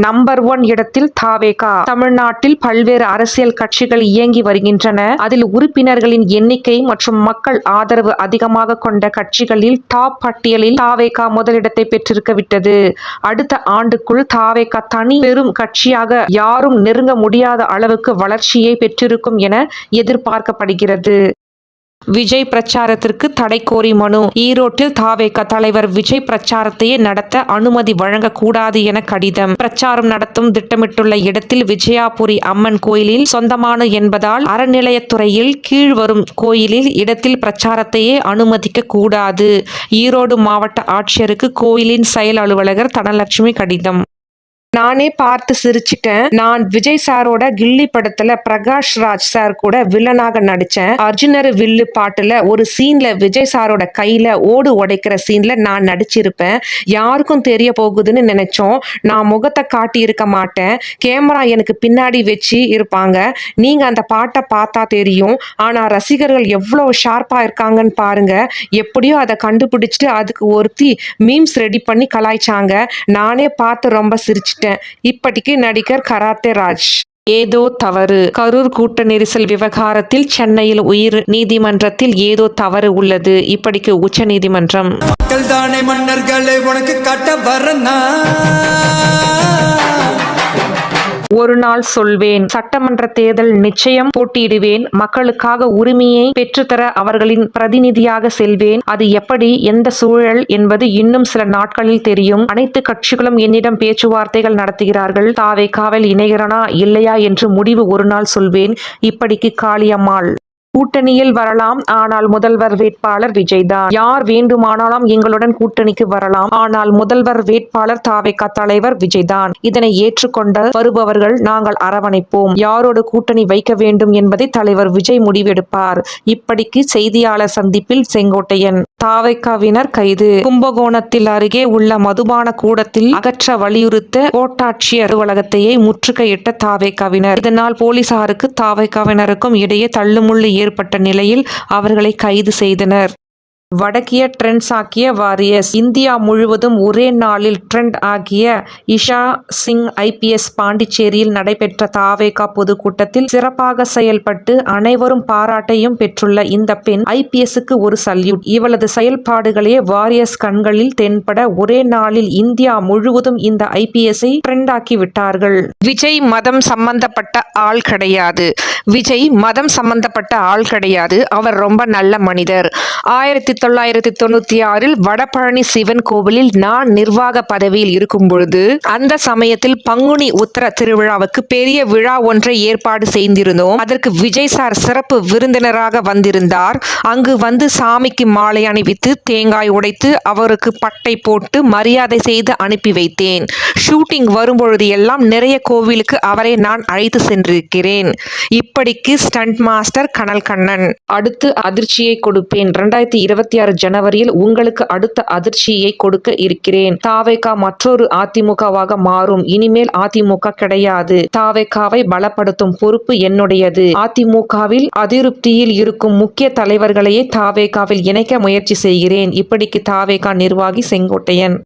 Number 1 இடத்தில் தாவேகா. தமிழ்நாட்டில் பல்வேறு அரசியல் கட்சிகள் இயங்கி வருகின்றன. அதில் உறுப்பினர்களின் எண்ணிக்கை மற்றும் மக்கள் ஆதரவு அதிகமாக கொண்ட கட்சிகளில் டாப் பட்டியலில் தாவேகா முதலிடத்தை பெற்றிருக்க விட்டது. அடுத்த ஆண்டுக்குள் தாவேகா தனி பெரும் கட்சியாக யாரும் நெருங்க முடியாத அளவுக்கு வளர்ச்சியை பெற்றிருக்கும் என எதிர்பார்க்கப்படுகிறது. விஜய் பிரச்சாரத்திற்கு தடை கோரி மனு. ஈரோட்டில் தாவேகா தலைவர் விஜய் பிரச்சாரத்தையே நடத்த அனுமதி வழங்கக்கூடாது என கடிதம். பிரச்சாரம் நடத்தும் திட்டமிட்டுள்ள இடத்தில் விஜயாபுரி அம்மன் கோயிலில் சொந்தமான என்பதால் அறநிலையத்துறையில் கீழ் வரும் கோயிலில் இடத்தில் பிரச்சாரத்தையே அனுமதிக்க கூடாது. ஈரோடு மாவட்ட ஆட்சியருக்கு கோயிலின் செயல் அலுவலர் தனலட்சுமி கடிதம். நானே பார்த்து சிரிச்சிட்டேன். நான் விஜய் சாரோட கில்லி படத்துல பிரகாஷ் ராஜ் சார் கூட வில்லனாக நடிச்சேன். அர்ஜுனர் வில்லு பாட்டுல ஒரு சீன்ல விஜய் சாரோட கையில ஓடு உடைக்கிற சீன்ல நான் நடிச்சிருப்பேன். யாருக்கும் தெரிய போகுதுன்னு நினைச்சோம். நான் முகத்தை காட்டி இருக்க மாட்டேன். கேமரா எனக்கு பின்னாடி வச்சு இருப்பாங்க. நீங்க அந்த பாட்டை பார்த்தா தெரியும். ஆனா ரசிகர்கள் எவ்வளவு ஷார்ப்பா இருக்காங்கன்னு பாருங்க. எப்படியோ அதை கண்டுபிடிச்சிட்டு அதுக்கு ஒருத்தி மீம்ஸ் ரெடி பண்ணி கலாய்ச்சாங்க. நானே பார்த்து ரொம்ப சிரிச்சிட்டேன். இப்படிக்கு நடிகர் கராத்தே ராஜ். ஏதோ தவறு. கரூர் கூட்ட நெரிசல் விவகாரத்தில் சென்னையில் உயர் நீதிமன்றத்தில் ஏதோ தவறு உள்ளது. இப்படிக்கு உச்ச நீதிமன்றம். மக்கள் தானே மன்னர்களை உனக்கு காட்ட வரனா. ஒரு நாள் சொல்வேன். சட்டமன்ற தேர்தல் நிச்சயம் போட்டியிடுவேன். மக்களுக்காக உரிமையை பெற்றுத்தர அவர்களின் பிரதிநிதியாக செல்வேன். அது எப்படி, எந்த சூழல் என்பது இன்னும் சில நாட்களில் தெரியும். அனைத்து கட்சிகளும் என்னிடம் பேச்சுவார்த்தைகள் நடத்துகிறார்கள். தாவேகாவில் இணைகிறனா இல்லையா என்று முடிவு ஒரு நாள் சொல்வேன். இப்படிக்கு காளியம்மாள். கூட்டணியில் வரலாம், ஆனால் முதல்வர் வேட்பாளர் விஜய் தான். யார் வேண்டுமானாலும் எங்களுடன் கூட்டணிக்கு வரலாம், ஆனால் முதல்வர் வேட்பாளர் தாவேகா தலைவர் விஜய் தான். இதனை ஏற்றுக்கொண்ட வருபவர்கள் நாங்கள் அரவணைப்போம். யாரோடு கூட்டணி வைக்க வேண்டும் என்பதை தலைவர் விஜய் முடிவெடுப்பார். இப்படிக்கு செய்தியாளர் சந்திப்பில் செங்கோட்டையன். தாவேகாவினர் கைது. கும்பகோணத்தில் அருகே உள்ள மதுபான கூடத்தில் அகற்ற வலியுறுத்த கோட்டாட்சியர் அலுவலகத்தையே முற்றுகையிட்ட தாவேகாவினர். இதனால் போலீசாருக்கு தாவேகாவினருக்கும் இடையே தள்ளுமுள்ளு ஏற்பட்ட நிலையில் அவர்களை கைது செய்தனர். வடக்கிய ட்ரெண்ட்ஸ் ஆக்கிய வாரியர்ஸ். இந்தியா முழுவதும் ஒரே நாளில் ட்ரெண்ட் ஆகிய இஷா சிங் IPS பாண்டிச்சேரியில் நடைபெற்ற தாவேகா பொதுக்கூட்டத்தில் சிறப்பாக செயல்பட்டு அனைவரும் பாராட்டையும் பெற்றுள்ள இந்த பெண் IPSக்கு ஒரு சல்யூட். இவளது செயல்பாடுகளே வாரியர்ஸ் கண்களில் தென்பட ஒரே நாளில் இந்தியா முழுவதும் இந்த IPSஐ ட்ரெண்ட் ஆக்கி விட்டார்கள். விஜய் மதம் சம்பந்தப்பட்ட ஆள் கிடையாது. விஜய் மதம் சம்பந்தப்பட்ட ஆள் கிடையாது. அவர் ரொம்ப நல்ல மனிதர். 1996 வடபழனி சிவன் கோவிலில் நான் நிர்வாக பதவியில் இருக்கும் பொழுது அந்த சமயத்தில் பங்குனி உத்திர திருவிழாவுக்கு பெரிய விழா ஒன்றை ஏற்பாடு செய்திருந்தோம். அதற்கு விஜய் சார் சிறப்பு விருந்தினராக வந்திருந்தார். அங்கு வந்து சாமிக்கு மாலை அணிவித்து தேங்காய் உடைத்து அவருக்கு பட்டை போட்டு மரியாதை செய்து அனுப்பி வைத்தேன். ஷூட்டிங் வரும்பொழுது எல்லாம் நிறைய கோவிலுக்கு அவரை நான் அழைத்து சென்றிருக்கிறேன். இப்படிக்கு ஸ்டண்ட் மாஸ்டர் கனல் கண்ணன். அடுத்து அதிர்ச்சியை கொடுப்பேன். 2026 ஜனவரியில் உங்களுக்கு அடுத்த அதிர்ச்சியை கொடுக்க இருக்கிறேன். தாவேகா மற்றொரு அதிமுகவாக மாறும். இனிமேல் அதிமுக கிடையாது. தாவேகாவை பலப்படுத்தும் பொறுப்பு என்னுடையது. அதிமுகவில் அதிருப்தியில் இருக்கும் முக்கிய தலைவர்களையே தாவேகாவில் இணைக்க முயற்சி செய்கிறேன். இப்படிக்கு தாவேகா நிர்வாகி செங்கோட்டையன்.